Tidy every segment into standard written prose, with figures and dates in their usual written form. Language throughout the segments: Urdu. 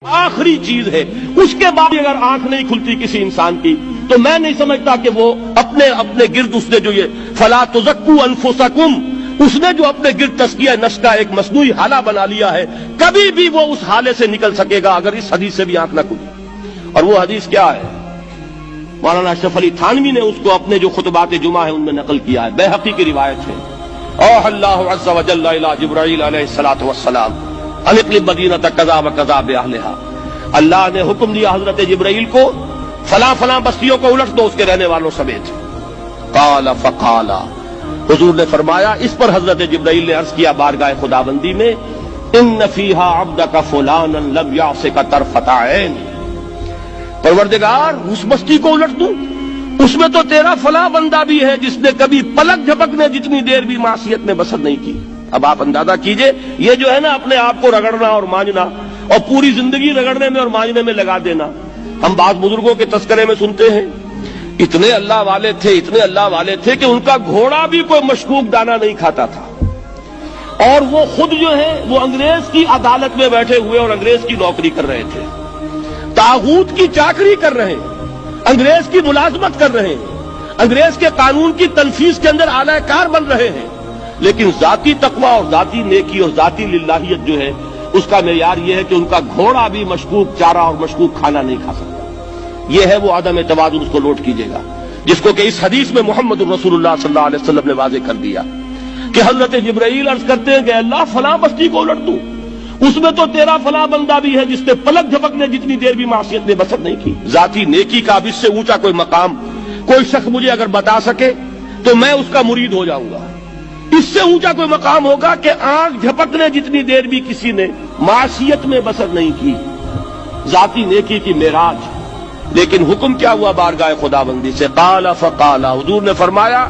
آخری چیز ہے، اس کے بعد اگر آنکھ نہیں کھلتی کسی انسان کی تو میں نہیں سمجھتا کہ وہ اپنے گرد اس نے جو یہ فلا تزکوا انفسکم، اس نے جو اپنے گرد تزکیہ نفس کا ایک مصنوعی حالہ بنا لیا ہے، کبھی بھی وہ اس حالے سے نکل سکے گا اگر اس حدیث سے بھی آنکھ نہ کھلی۔ اور وہ حدیث کیا ہے؟ مولانا اشرف علی تھانوی نے اس کو اپنے جو خطبات جمعہ ہیں ان میں نقل کیا ہے، بیہقی کی روایت ہے۔ اوحى اللہ عز وجل الى جبرائیل علیہ الصلوۃ والسلام ان اقلب مدینۃ کذا وکذا باہلھا، اللہ نے حکم دیا حضرت جبرائیل کو فلاں فلاں بستیوں کو الٹ دو اس کے رہنے والوں سمیت۔ قال فقال، حضور نے فرمایا، اس پر حضرت جبرائیل نے عرض کیا بارگاہ خداوندی میں، ان فیھا عبدک فلانا لم یعصک طرفۃ عین، پروردگار اس بستی کو الٹ دوں، اس میں تو تیرا فلاں بندہ بھی ہے جس نے کبھی پلک جھپکنے جتنی دیر بھی معصیت میں بسر نہیں کی۔ اب آپ اندازہ کیجئے، یہ جو ہے نا اپنے آپ کو رگڑنا اور مانجنا اور پوری زندگی رگڑنے میں اور مانجنے میں لگا دینا، ہم بعض بزرگوں کے تذکرے میں سنتے ہیں اتنے اللہ والے تھے کہ ان کا گھوڑا بھی کوئی مشکوک دانہ نہیں کھاتا تھا، اور وہ خود جو ہے وہ انگریز کی عدالت میں بیٹھے ہوئے اور انگریز کی نوکری کر رہے تھے، طاغوت کی چاکری کر رہے ہیں، انگریز کی ملازمت کر رہے ہیں، انگریز کے قانون کی تنفیذ کے اندر اعلی کار بن رہے ہیں، لیکن ذاتی تقوی اور ذاتی نیکی اور ذاتی للہیت جو ہے اس کا معیار یہ ہے کہ ان کا گھوڑا بھی مشکوک چارہ اور مشکوک کھانا نہیں کھا سکتا۔ یہ ہے وہ عدم توازن، اس کو نوٹ کیجئے گا، جس کو کہ اس حدیث میں محمد رسول اللہ صلی اللہ علیہ وسلم نے واضح کر دیا کہ حضرت جبرائیل عرض کرتے ہیں کہ اللہ فلاں بستی کو الٹ دوں، اس میں تو تیرا فلاں بندہ بھی ہے جس نے پلک جھپکنے جتنی دیر بھی معصیت میں بسر نہیں کی۔ ذاتی نیکی کا اب اس سے اونچا کوئی مقام کوئی شخص مجھے اگر بتا سکے تو میں اس کا مرید ہو جاؤں گا۔ اس سے اونچا کوئی مقام ہوگا کہ آنکھ جھپکنے جتنی دیر بھی کسی نے معصیت میں بسر نہیں کی، ذاتی نیکی کی معراج۔ لیکن حکم کیا ہوا بارگاہ خداوندی سے؟ قال فقال، حضور نے فرمایا،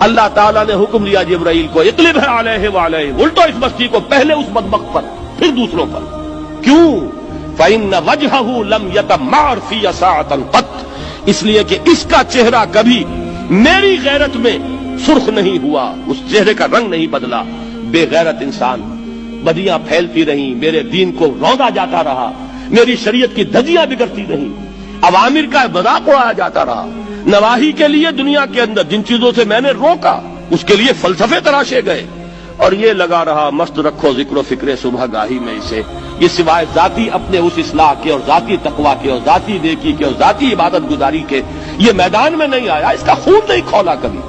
اللہ تعالیٰ نے حکم دیا جبرائیل کو، اقلب علیہ وعلیہ، الٹو اس بستی کو، پہلے اس بدبخت پر پھر دوسروں پر۔ کیوں؟ فإن وجهه لم يتمعر في ساعة قط، اس لیے کہ اس کا چہرہ کبھی میری غیرت میں سرخ نہیں ہوا، اس چہرے کا رنگ نہیں بدلا۔ بے غیرت انسان، بدیاں پھیلتی رہیں، میرے دین کو روندا جاتا رہا، میری شریعت کی دھجیاں بگڑتی رہیں، عوامر کا مذاق اڑایا جاتا رہا، نواہی کے لیے دنیا کے اندر جن چیزوں سے میں نے روکا اس کے لیے فلسفے تراشے گئے، اور یہ لگا رہا مست رکھو ذکر و فکر صبح گاہی میں اسے، یہ سوائے ذاتی اپنے اس اصلاح کے اور ذاتی تقویٰ کے اور ذاتی نیکی کے اور ذاتی عبادت گزاری کے یہ میدان میں نہیں آیا، اس کا خون نہیں کھولا کبھی،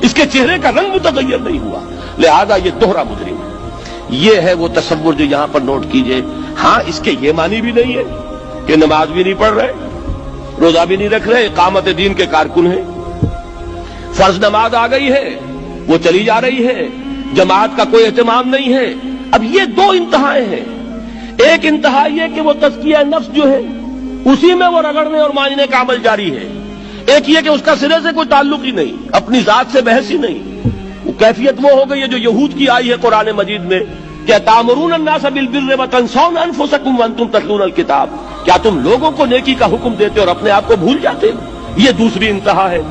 اس کے چہرے کا رنگ متغیر نہیں ہوا، لہذا یہ دوہرا مجرم ہے۔ یہ ہے وہ تصور جو یہاں پر نوٹ کیجئے۔ ہاں، اس کے یہ معنی بھی نہیں ہے کہ نماز بھی نہیں پڑھ رہے، روزہ بھی نہیں رکھ رہے، اقامت دین کے کارکن ہیں، فرض نماز آ گئی ہے وہ چلی جا رہی ہے، جماعت کا کوئی اہتمام نہیں ہے۔ اب یہ دو انتہائیں ہیں، ایک انتہا یہ کہ وہ تزکیہ نفس جو ہے اسی میں وہ رگڑنے اور مانجنے کا عمل جاری ہے، ایک یہ کہ اس کا سرے سے کوئی تعلق ہی نہیں، اپنی ذات سے بحث ہی نہیں۔ وہ کیفیت وہ ہو گئی ہے جو یہود کی آئی ہے قرآن مجید میں کہ تأمرون الناس بالبر وتنسون انفسکم وانتم تتلون الکتاب، کیا تم لوگوں کو نیکی کا حکم دیتے اور اپنے آپ کو بھول جاتے ہو؟ یہ دوسری انتہا ہے۔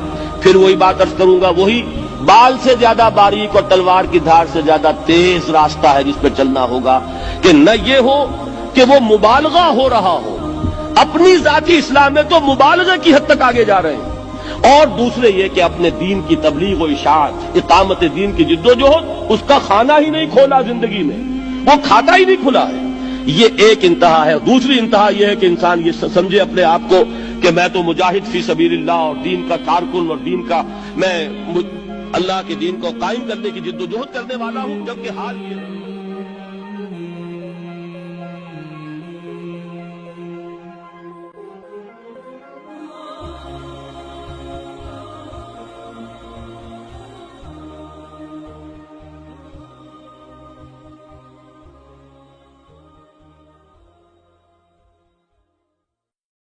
پھر وہی بات عرض کروں گا، وہی بال سے زیادہ باریک اور تلوار کی دھار سے زیادہ تیز راستہ ہے جس پہ چلنا ہوگا کہ نہ یہ ہو کہ وہ مبالغہ ہو رہا ہو، اپنی ذاتی اصلاح میں تو مبالغہ کی حد تک آگے جا رہے ہیں، اور دوسرے یہ کہ اپنے دین کی تبلیغ و اشاعت، اقامت دین کی جدوجہد، اس کا کھانا ہی نہیں کھولا زندگی میں، وہ کھاتا ہی نہیں کھلا ہے۔ یہ ایک انتہا ہے۔ دوسری انتہا یہ ہے کہ انسان یہ سمجھے اپنے آپ کو کہ میں تو مجاہد فی سبیل اللہ اور دین کا کارکن اور دین کا میں اللہ کے دین کو قائم کرنے کی جدوجہد کرنے والا ہوں، جبکہ حال یہ ہے